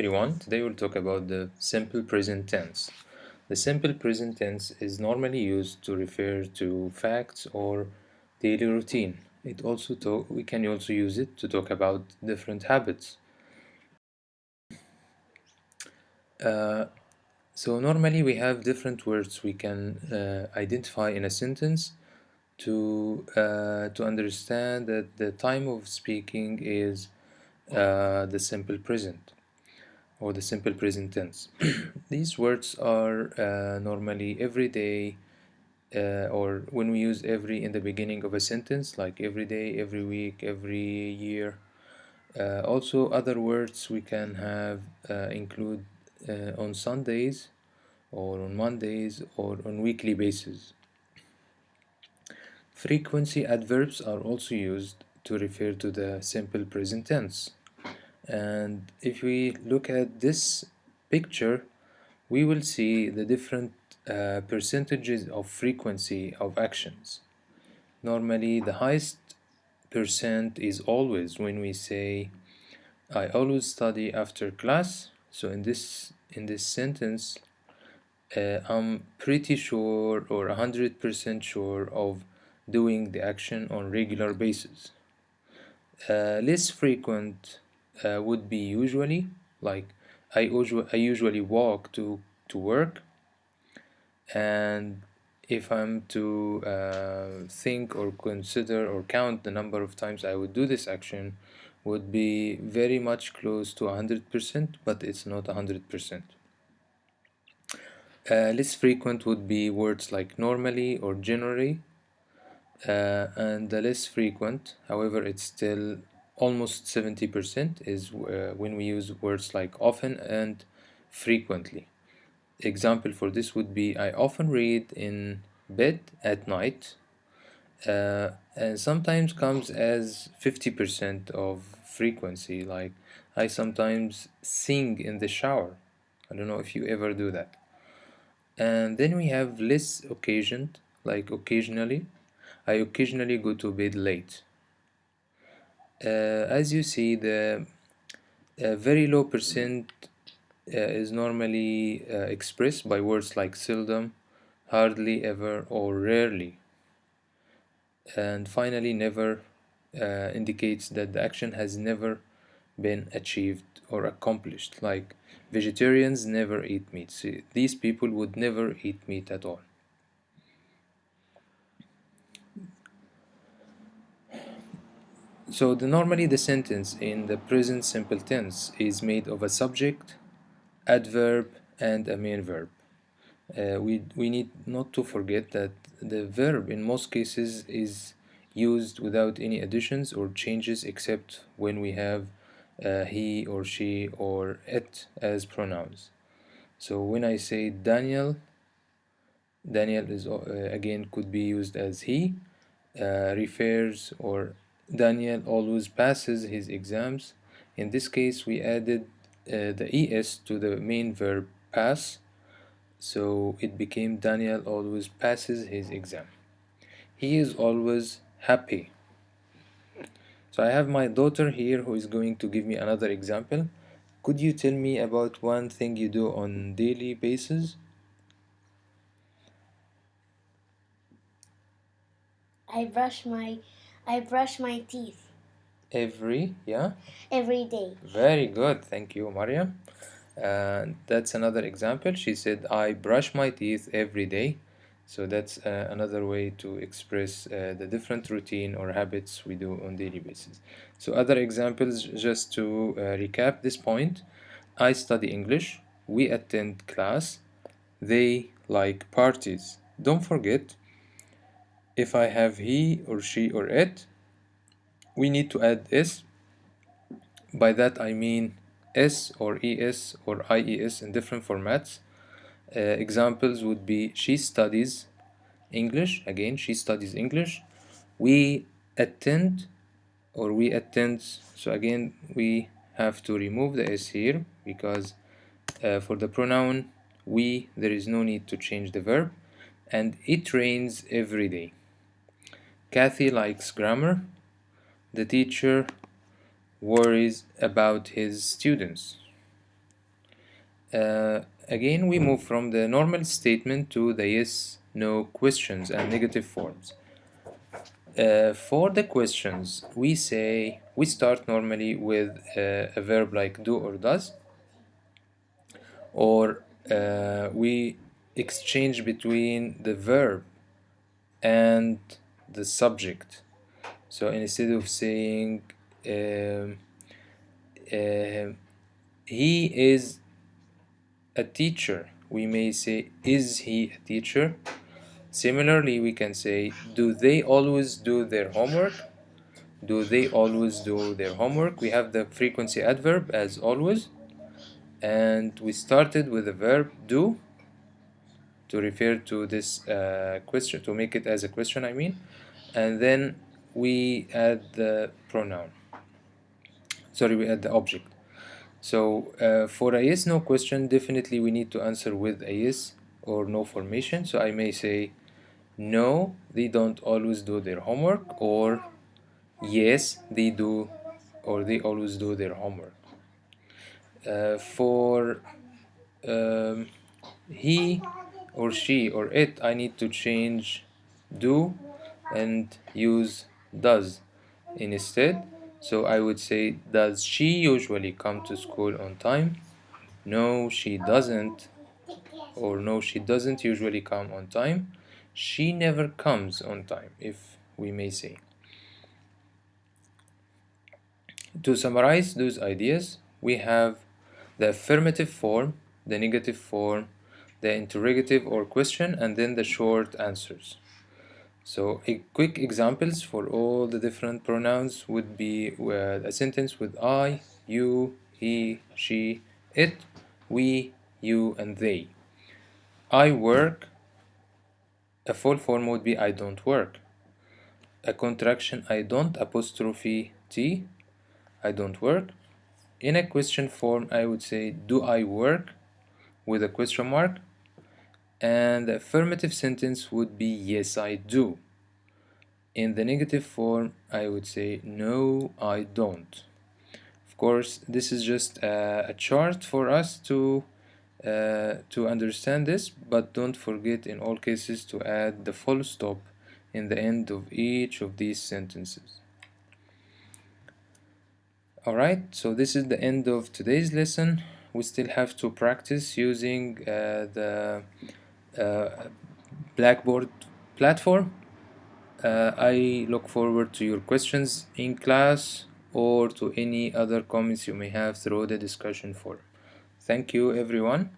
Everyone, today we'll talk about the simple present tense. The simple present tense is normally used to refer to facts or daily routine. We can also use it to talk about different habits. Uh, so normally we have different words we can identify in a sentence to understand that the time of speaking is the simple present or the simple present tense. These words are normally every day or when we use every in the beginning of a sentence, like every day, every week, every year. Also, other words we can have include on Sundays or on Mondays or on weekly basis. Frequency adverbs are also used to refer to the simple present tense. And if we look at this picture, we will see the different percentages of frequency of actions. Normally, the highest percent is always when we say, I always study after class. So in this sentence, I'm pretty sure or 100% sure of doing the action on regular basis. Less frequent would be usually, like I usually walk to work, and if I'm to think or consider or count the number of times I would do this action, would be very much close to 100%, but it's not 100%. Less frequent would be words like normally or generally, and the less frequent, however, it's still almost 70%, is when we use words like often and frequently. Example for this would be I often read in bed at night, and sometimes comes as 50% of frequency, like I sometimes sing in the shower. I don't know if you ever do that. And then we have less occasioned, like occasionally. I occasionally go to bed late. As you see, the very low percent is normally expressed by words like seldom, hardly ever, or rarely. And finally, never indicates that the action has never been achieved or accomplished. Like vegetarians never eat meat. See, these people would never eat meat at all. So normally the sentence in the present simple tense is made of a subject, adverb, and a main verb. We need not to forget that the verb in most cases is used without any additions or changes except when we have he or she or it as pronouns. So when I say Daniel, Daniel is again could be used as he, refers, or Daniel always passes his exams. In this case, we added the es to the main verb pass, so it became Daniel always passes his exam. He is always happy. So I have my daughter here who is going to give me another example. Could you tell me about one thing you do on daily basis? I brush my I brush my teeth Yeah? every day. Very good. Thank you, Mariam. That's another example. She said, I brush my teeth every day. So that's another way to express the different routine or habits we do on daily basis. So other examples, just to recap this point, I study English, we attend class, they like parties. Don't forget, if I have he or she or it, we need to add s. By that I mean S or ES or IES in different formats. Examples would be she studies English. Again, she studies English. We attend or we attends. So again, we have to remove the S here because for the pronoun we, there is no need to change the verb. And it rains every day. Kathy likes grammar. The teacher worries about his students. Again, we move from the normal statement to the yes, no questions and negative forms. For the questions, we start normally with a verb like do or does, or we exchange between the verb and the subject. So instead of saying um, he is a teacher, we may say is he a teacher. Similarly, we can say do they always do their homework? Do they always do their homework? We have the frequency adverb as always, and we started with the verb do to refer to this question, to make it as a question, I mean, and then we add the pronoun. Sorry, we add the object. So for a yes no question, definitely we need to answer with a yes or no formation. So I may say no, they don't always do their homework, or yes, they do, or they always do their homework. For he or she or it, I need to change do and use does instead. So I would say, does she usually come to school on time? No, she doesn't. Or no, she doesn't usually come on time. She never comes on time, if we may say. To summarize those ideas, we have the affirmative form, the negative form, the interrogative or question, and then the short answers. So quick examples for all the different pronouns would be a sentence with I, you, he, she, it, we, you, and they. I work, a full form would be I don't work. A contraction, I don't apostrophe T, I don't work. In a question form, I would say do I work with a question mark. And the affirmative sentence would be yes, I do. In the negative form, I would say no, I don't. Of course, this is just a chart for us to understand this, but don't forget in all cases to add the full stop in the end of each of these sentences. Alright, so this is the end of today's lesson. We still have to practice using the Blackboard platform. I look forward to your questions in class or to any other comments you may have through the discussion forum. Thank you, everyone.